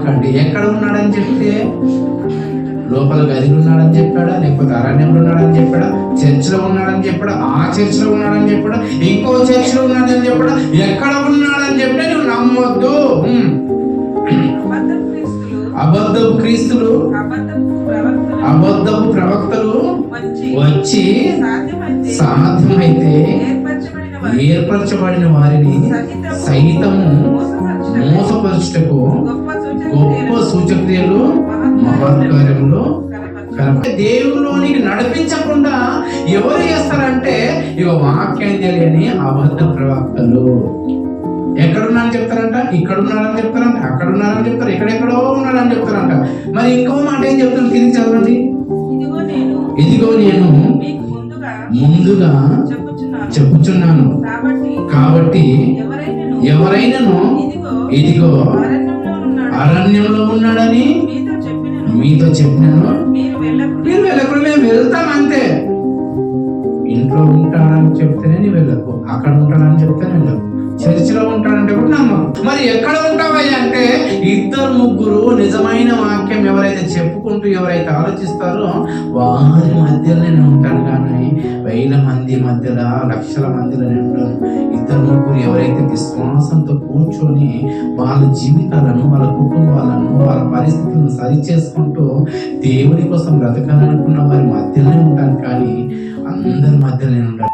నమ్మకండి. ఎక్కడ ఉన్నాడని చెప్తే లోపల గదిలో ఉన్నాడని చెప్పాడా, లేకపోతే అరణ్యంలో ఉన్నాడని చెప్పాడా, చర్చిలో ఉన్నాడని చెప్పాడా, ఆ చర్చిలో ఉన్నాడని చెప్పాడా, ఇంకో చర్చిలో ఉన్నాడని చెప్పాడా, ఎక్కడ ఉన్నాడని చెప్తే నువ్వు నమ్మొద్దు. అబద్ధపు క్రీస్తులు, అబద్ధపు ప్రవక్తలు వచ్చి సాధ్యమైతే ఏర్పరచబడిన వారిని సైతము మోసపరచుటకు గొప్ప సూచక్రియలు మహత్కార్యములు దేవులోనికి నడిపించకుండా ఎవరు చేస్తారంటే ఇక వాక్యం తెలియని అబద్ధ ప్రవక్తలు. ఎక్కడున్నారని చెప్తారంట, ఇక్కడ ఉన్నారని చెప్తారంట, అక్కడ ఉన్నారని చెప్తారు, ఎక్కడెక్కడో ఉన్నారని చెప్తారంట. మరి ఇంకో మాట ఏం చెప్తాను, తిరిగి చదవండి. ఇదిగో నేను ముందుగా చెప్పుచున్నాను కాబట్టి ఎవరైనాను ఇదిగో అరణ్యంలో ఉన్నాడని మీతో చెప్పినాను, మీరు వెళ్ళకు. మేము వెళ్తాం అంతే. ఇంట్లో ఉంటాడని చెప్తేనే నీ వెళ్ళకు, అక్కడ ఉంటాడని చెప్తేనే వెళ్ళకు, చర్చిలో ఉంటాడంటే కూడా నమ్మకం. మరి ఎక్కడ ఉంటావయ్యా అంటే ఇద్దరు ముగ్గురు నిజమైన వాక్యం ఎవరైతే చెప్పుకుంటూ ఎవరైతే ఆలోచిస్తారో వారి మధ్యలో నేను ఉంటాను, కానీ వేల మంది మధ్యలో లక్షల మధ్యలో నేను ఉంటాను. ఇద్దరు ముగ్గురు ఎవరైతే విశ్వాసంతో కూర్చొని వాళ్ళ జీవితాలను, వాళ్ళ కుటుంబాలను, వాళ్ళ పరిస్థితులను సరి చేసుకుంటూ దేవుని కోసం బ్రతకాలనుకున్న వారి మధ్యలోనే ఉంటాను, కానీ అందరి మధ్యలో నేను ఉంటాను.